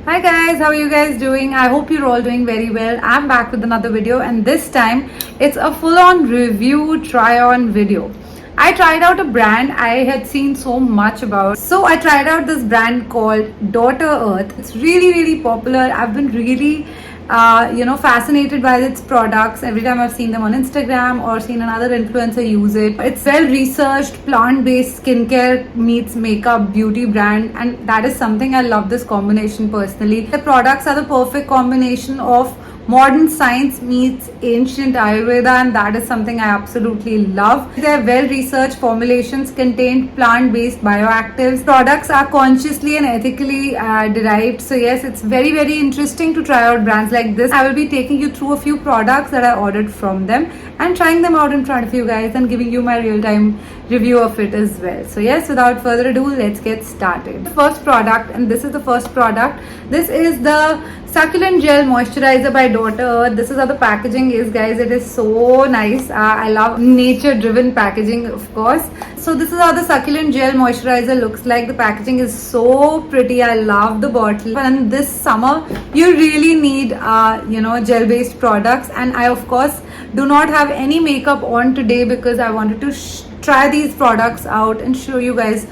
Hi guys, how are you guys doing? I hope you're all doing very well. I'm back with another video and this time it's a full-on review try-on video. I tried out a brand I had seen so much about. So I tried out this brand called Daughter Earth. It's really popular. I've been really fascinated by its products every time I've seen them on Instagram or seen another influencer use it. It's well researched, plant-based skincare meets makeup beauty brand, and that is something I love this combination personally. The products are the perfect combination of modern science meets ancient Ayurveda, and that is something I absolutely love. Their well-researched formulations contain plant-based bioactives. Products are consciously and ethically derived. So yes, it's very interesting to try out brands like this. I will be taking you through a few products that I ordered from them and trying them out in front of you guys and giving you my real-time review of it as well. So yes, without further ado, let's get started. The first product, and this is the first product. This is the Succulent Gel Moisturizer by Daughter Earth. This is how the packaging is, guys. It is so nice. I love nature-driven packaging, of course. So this is how the Succulent Gel Moisturizer looks like. The packaging is so pretty. I love the bottle. And this summer, you really need, gel-based products. And I, of course, do not have any makeup on today because I wanted to try these products out and show you guys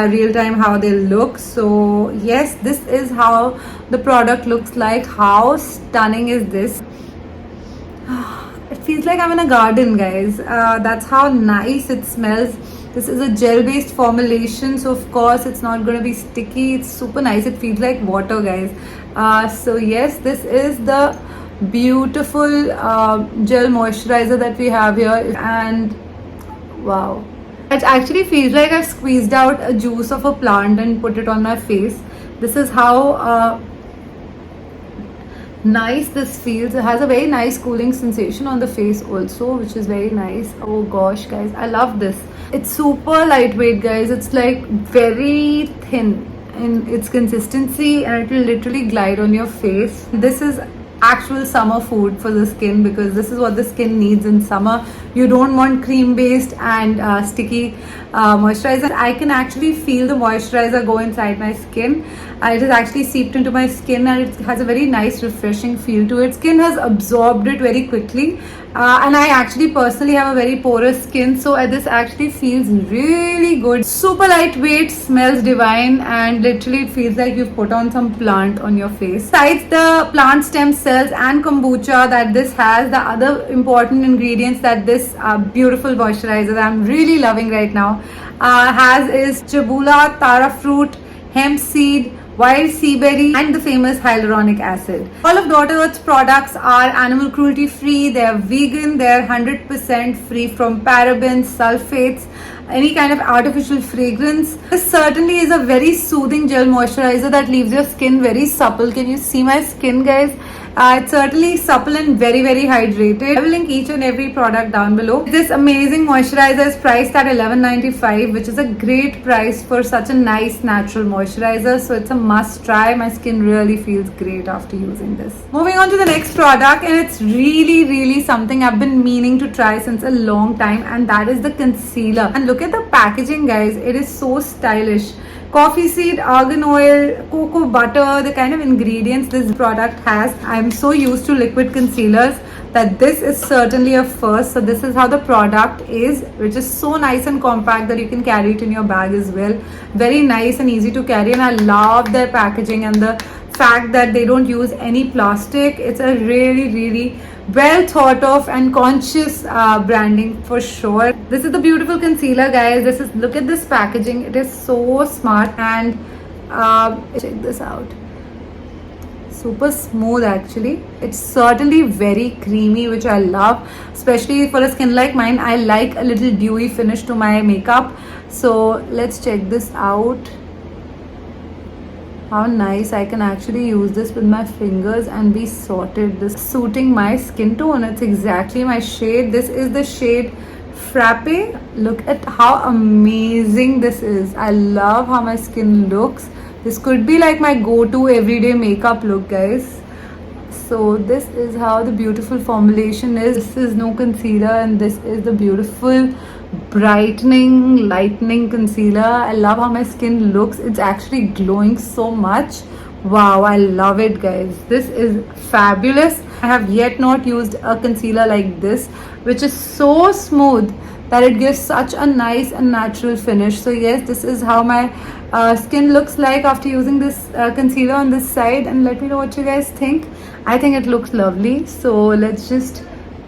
real time how they look. So yes, this is how the product looks like. How stunning is this? It feels like I'm in a garden, guys. That's how nice it smells. This is a gel based formulation, so of course it's not going to be sticky. It's super nice. It feels like water, guys. So yes, this is the beautiful gel moisturizer that we have here, and wow, it actually feels like I've squeezed out a juice of a plant and put it on my face. This is how nice this feels. It has a very nice cooling sensation on the face also, which is very nice. Oh gosh, guys, I love this. It's super lightweight, guys. It's like very thin in its consistency and it will literally glide on your face. This is actual summer food for the skin because this is what the skin needs in summer. You don't want cream based and sticky moisturizer. I can actually feel the moisturizer go inside my skin. It has actually seeped into my skin and it has a very nice refreshing feel to it. Skin has absorbed it very quickly and I actually personally have a very porous skin, so this actually feels really good. Super lightweight, smells divine, and literally it feels like you've put on some plant on your face. Besides the plant stem cells and kombucha that this has, the other important ingredients that this beautiful moisturizer that I'm really loving right now has is chabula, tara fruit, hemp seed, wild sea berry, and the famous hyaluronic acid. All of Daughter Earth's products are animal cruelty free. They are vegan. They are 100% free from parabens, sulfates, any kind of artificial fragrance. This certainly is a very soothing gel moisturizer that leaves your skin very supple. Can you see my skin, guys? It's certainly supple and very hydrated. I will link each and every product down below. This amazing moisturizer is priced at $11.95, which is a great price for such a nice natural moisturizer. So it's a must try. My skin really feels great after using this. Moving on to the next product, and it's really something I've been meaning to try since a long time, and that is the concealer. And look at the packaging, guys. It is so stylish. Coffee seed, argan oil, cocoa butter, the kind of ingredients this product has. I'm so used to liquid concealers that this is certainly a first. So this is how the product is, which is so nice and compact that you can carry it in your bag as well. Very nice and easy to carry, and I love their packaging and the fact that they don't use any plastic. It's a really well thought of and conscious branding for sure. This is the beautiful concealer, guys. Look at this packaging. It is so smart, and check this out. Super smooth actually. It's certainly very creamy, which I love, especially for a skin like mine. I like a little dewy finish to my makeup. So let's check this out. How nice. I can actually use this with my fingers and be sorted. This is suiting my skin tone. It's exactly my shade. This is the shade Frappe. Look at how amazing this is. I love how my skin looks. This could be like my go-to everyday makeup look, guys. So this is how the beautiful formulation is. This is no concealer, and this is the beautiful lightening concealer. I love how my skin looks. It's actually glowing so much Wow, I love it, guys. This is fabulous. I have yet not used a concealer like this, which is so smooth that it gives such a nice and natural finish. So yes, this is how my skin looks like after using this concealer on this side. And let me know what you guys think. I think it looks lovely. So let's just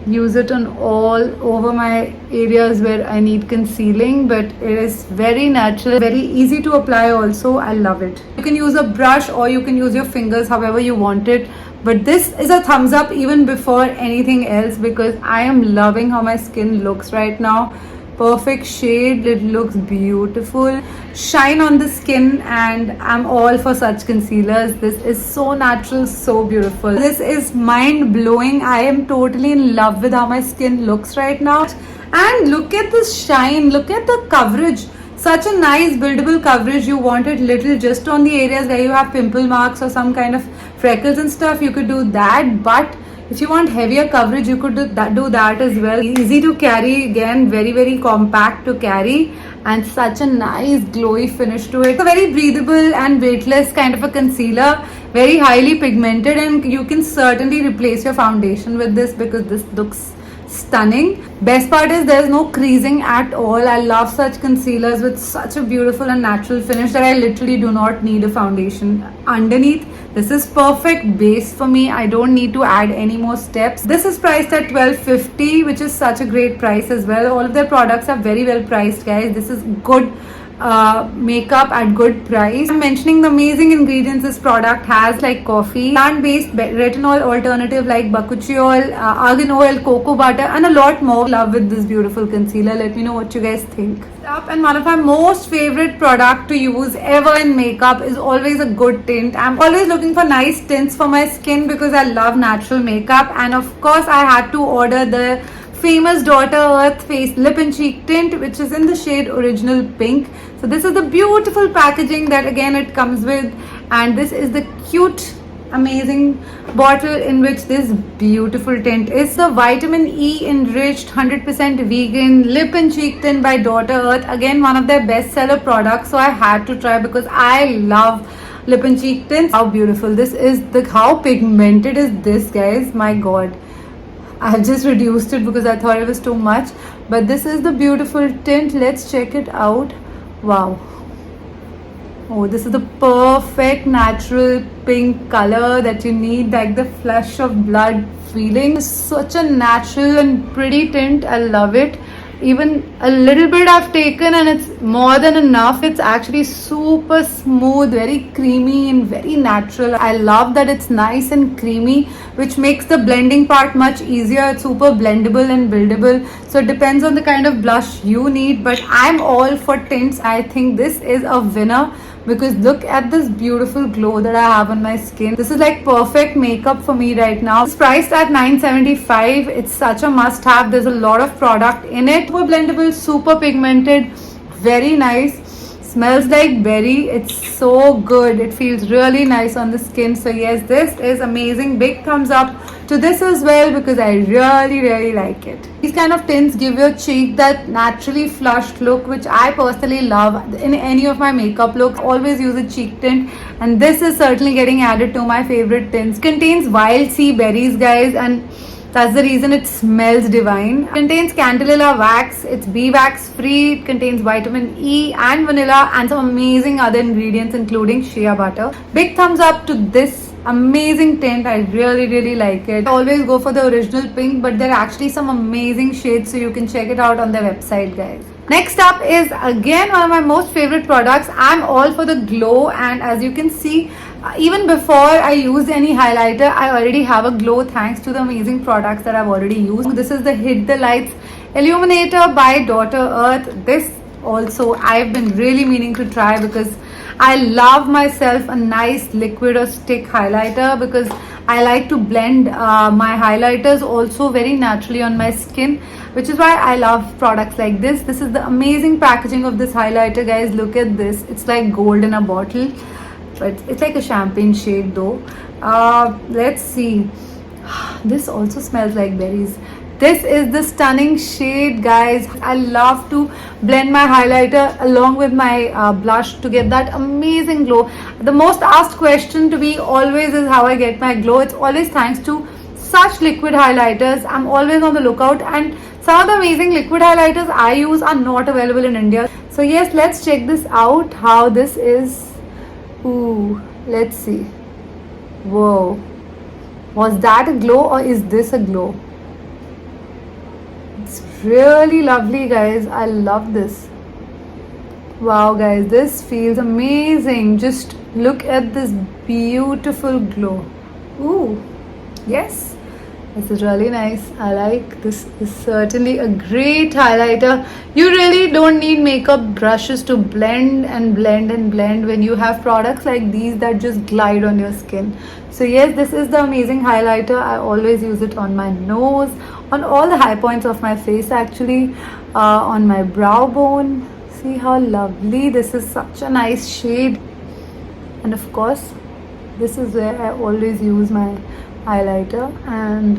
use it on all over my areas where I need concealing, but it is very natural, very easy to apply also. I love it. You can use a brush or you can use your fingers however you want it, but this is a thumbs up even before anything else because I am loving how my skin looks right now. Perfect shade, it looks beautiful, shine on the skin, and I'm all for such concealers. This is so natural, so beautiful. This is mind blowing. I am totally in love with how my skin looks right now. And look at this shine, look at the coverage. Such a nice buildable coverage. You want it little just on the areas where you have pimple marks or some kind of freckles and stuff, you could do that, but if you want heavier coverage, you could do that as well. Easy to carry, again, very compact to carry, and such a nice glowy finish to it. It's a very breathable and weightless kind of a concealer, very highly pigmented, and you can certainly replace your foundation with this because this looks stunning. Best part is there's no creasing at all. I love such concealers with such a beautiful and natural finish that I literally do not need a foundation underneath. This is perfect base for me. I don't need to add any more steps. This is priced at $12.50, which is such a great price as well. All of their products are very well priced, guys. This is good makeup at good price. I'm mentioning the amazing ingredients this product has, like coffee, plant-based retinol alternative like bakuchiol, argan oil, cocoa butter, and a lot more. Love with this beautiful concealer. Let me know what you guys think. And one of my most favorite product to use ever in makeup is always a good tint. I'm always looking for nice tints for my skin because I love natural makeup, and of course I had to order the famous Daughter Earth face lip and cheek tint, which is in the shade Original Pink. So this is the beautiful packaging that again it comes with, and this is the cute amazing bottle in which this beautiful tint is. The vitamin E enriched 100% vegan lip and cheek tint by Daughter Earth, again one of their bestseller products, so I had to try because I love lip and cheek tints. How beautiful this is, how pigmented is this, guys, my god. I have just reduced it because I thought it was too much, but this is the beautiful tint. Let's check it out. Wow. Oh, this is the perfect natural pink color that you need, like the flush of blood feeling. It's such a natural and pretty tint. I love it. Even a little bit I've taken and it's more than enough. It's actually super smooth, very creamy and very natural. I love that it's nice and creamy, which makes the blending part much easier. It's super blendable and buildable, so it depends on the kind of blush you need, but I'm all for tints. I think this is a winner because look at this beautiful glow that I have on my skin. This is like perfect makeup for me right now. It's priced at $9.75. It's such a must have. There's a lot of product in it. Super blendable, super pigmented, very nice. Smells like berry. It's so good. It feels really nice on the skin. So yes, this is amazing. Big thumbs up to this as well because I really like it. These kind of tints give your cheek that naturally flushed look, which I personally love in any of my makeup looks. Always use a cheek tint, and this is certainly getting added to my favorite tints. Contains wild sea berries, guys, and that's the reason it smells divine. It contains Candela wax. It's bee wax free. It contains vitamin E and vanilla and some amazing other ingredients including shea butter. Big thumbs up to this amazing tint. I really like it. I always go for the Original Pink, but there are actually some amazing shades, so you can check it out on their website, guys. Next up is again one of my most favorite products. I'm all for the glow, and as you can see, even before I used any highlighter, I already have a glow thanks to the amazing products that I've already used. This is the Hit the Lights Illuminator by Daughter Earth. This also I've been really meaning to try because I love myself a nice liquid or stick highlighter because I like to blend my highlighters also very naturally on my skin, which is why I love products like this. This is the amazing packaging of this highlighter, guys. Look at this. It's like gold in a bottle, but it's like a champagne shade though. Let's see. This also smells like berries. This is the stunning shade, guys. I love to blend my highlighter along with my blush to get that amazing glow. The most asked question to me always is how I get my glow. It's always thanks to such liquid highlighters. I'm always on the lookout, and some of the amazing liquid highlighters I use are not available in India. So yes, let's check this out, how this is. Ooh, let's see. Whoa. Was that a glow or is this a glow? It's really lovely, guys. I love this. Wow, guys, this feels amazing. Just look at this beautiful glow. Ooh, yes. This is really nice. I like this. Is certainly a great highlighter. You really don't need makeup brushes to blend and blend and blend when you have products like these that just glide on your skin. So yes, this is the amazing highlighter. I always use it on my nose, on all the high points of my face actually, on my brow bone. See how lovely. This is such a nice shade. And of course, this is where I always use my highlighter. And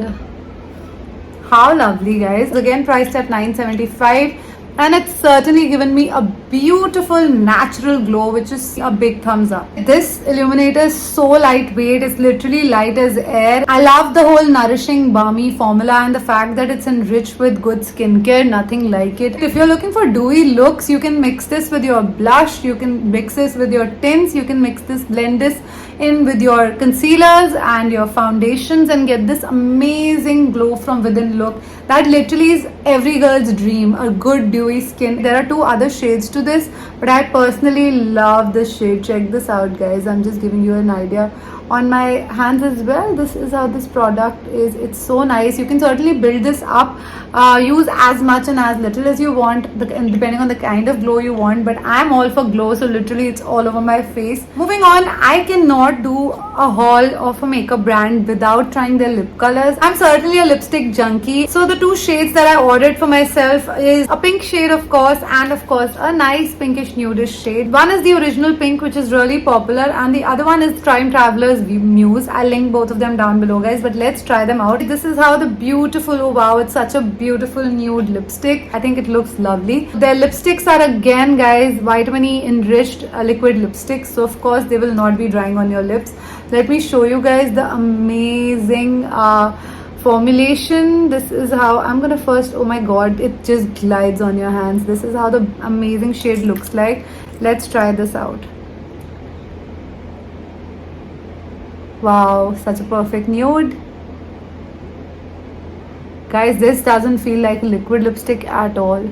how lovely, guys. Again, priced at $9.75, and it's certainly given me a beautiful natural glow, which is a big thumbs up. This illuminator is so lightweight. It's literally light as air. I love the whole nourishing balmy formula and the fact that it's enriched with good skincare. Nothing like it. If you're looking for dewy looks, you can mix this with your blush, you can mix this with your tints, you can mix this, blend this in with your concealers and your foundations and get this amazing glow from within look that literally is every girl's dream, a good dewy skin. There are two other shades to this, but I personally love this shade. Check this out, guys. I'm just giving you an idea on my hands as well. This is how this product is. It's so nice. You can certainly build this up, use as much and as little as you want, depending on the kind of glow you want, but I'm all for glow, so literally it's all over my face. Moving on, I cannot do a haul of a makeup brand without trying their lip colors. I'm certainly a lipstick junkie, so the two shades that I ordered for myself is a pink shade, of course, and of course a nice pinkish nudish shade. One is the original pink, which is really popular, and the other one is Time Traveler's Muse. I'll link both of them down below, guys, but let's try them out. This is how the beautiful, oh wow, it's such a beautiful nude lipstick. I think it looks lovely. Their lipsticks are again, guys, vitamin E enriched liquid lipsticks, so of course they will not be drying on your lips. Let me show you guys the amazing formulation. This is how I'm gonna first, oh my god, it just glides on your hands. This is how the amazing shade looks like. Let's try this out. Wow, such a perfect nude. Guys, this doesn't feel like liquid lipstick at all.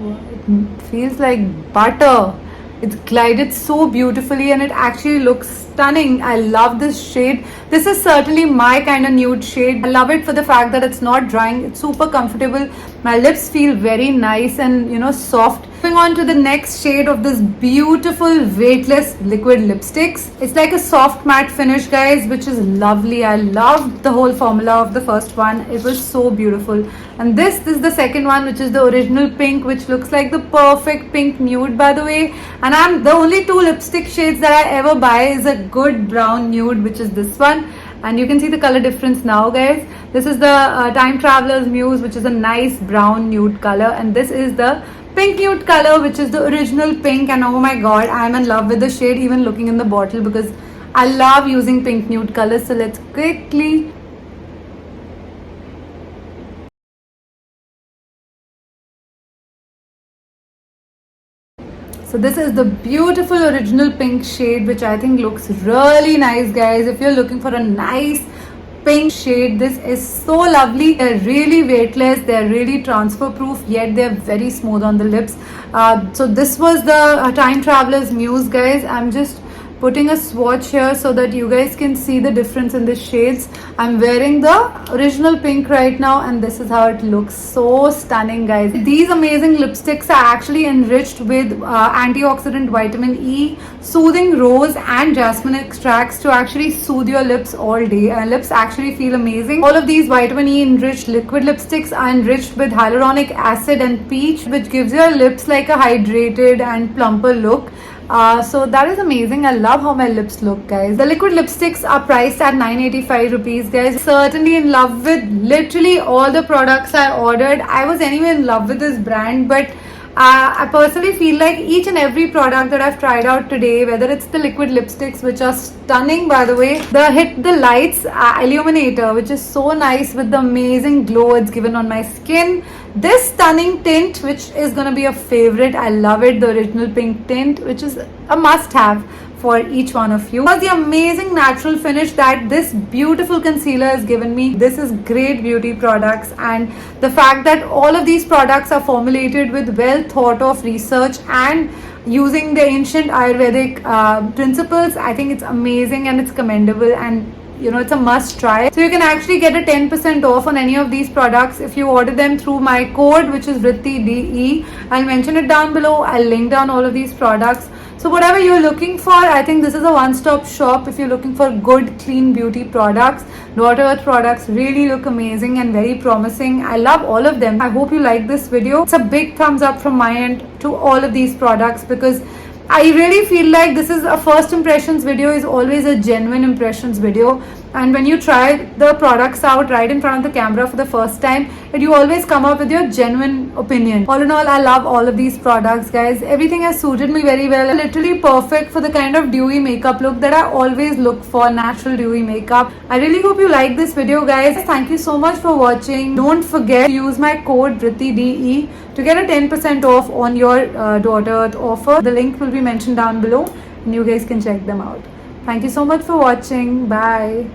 It feels like butter. It's glided so beautifully and it actually looks stunning. I love this shade. This is certainly my kind of nude shade. I love it for the fact that it's not drying. It's super comfortable. My lips feel very nice and, you know, soft. Moving on to the next shade of this beautiful weightless liquid lipsticks. It's like a soft matte finish, guys, which is lovely. I loved the whole formula of the first one. It was so beautiful. And this is the second one, which is the original pink, which looks like the perfect pink nude, by the way. And the only two lipstick shades that I ever buy is a good brown nude, which is this one. And you can see the color difference now, guys. This is the Time Traveler's Muse, which is a nice brown nude color. And this is the pink nude color, which is the original pink. And oh my god, I'm in love with the shade even looking in the bottle because I love using pink nude colors. So let's quickly So this is the beautiful original pink shade, which I think looks really nice, guys. If you're looking for a nice pink shade, this is so lovely. They're really weightless, they're really transfer proof, yet they're very smooth on the lips. So this was the Time Traveler's Muse, guys. I'm just putting a swatch here so that you guys can see the difference in the shades. I'm wearing the original pink right now and this is how it looks. So stunning, guys. These amazing lipsticks are actually enriched with antioxidant vitamin E, soothing rose and jasmine extracts to actually soothe your lips all day. Lips actually feel amazing. All of these vitamin E enriched liquid lipsticks are enriched with hyaluronic acid and peach, which gives your lips like a hydrated and plumper look. So that is amazing. I love how my lips look, guys. The liquid lipsticks are priced at 985 rupees, guys. Certainly in love with literally all the products I ordered. I was anyway in love with this brand, but I personally feel like each and every product that I've tried out today, whether it's the liquid lipsticks, which are stunning by the way, the Hit the Lights Illuminator, which is so nice with the amazing glow it's given on my skin. This stunning tint, which is gonna be a favorite, I love it, the original pink tint, which is a must have for each one of you. The amazing natural finish that this beautiful concealer has given me. This is great beauty products, and the fact that all of these products are formulated with well thought of research and using the ancient Ayurvedic principles, I think it's amazing and it's commendable, and you know, it's a must try. So you can actually get a 10% off on any of these products if you order them through my code, which is RITTIDE. I'll mention it down below. I'll link down all of these products. So whatever you're looking for, I think this is a one-stop shop if you're looking for good, clean beauty products. Daughter Earth products really look amazing and very promising. I love all of them. I hope you like this video. It's a big thumbs up from my end to all of these products, because I really feel like this is a first impressions video is always a genuine impressions video, and when you try the products out right in front of the camera for the first time, you always come up with your genuine opinion. All in all, I love all of these products, guys. Everything has suited me very well. Literally perfect for the kind of dewy makeup look that I always look for, natural dewy makeup. I really hope you like this video, guys. Thank you so much for watching. Don't forget to use my code RITTIDE to get a 10% off on your Daughter Earth offer. The link will be mentioned down below and you guys can check them out. Thank you so much for watching. Bye.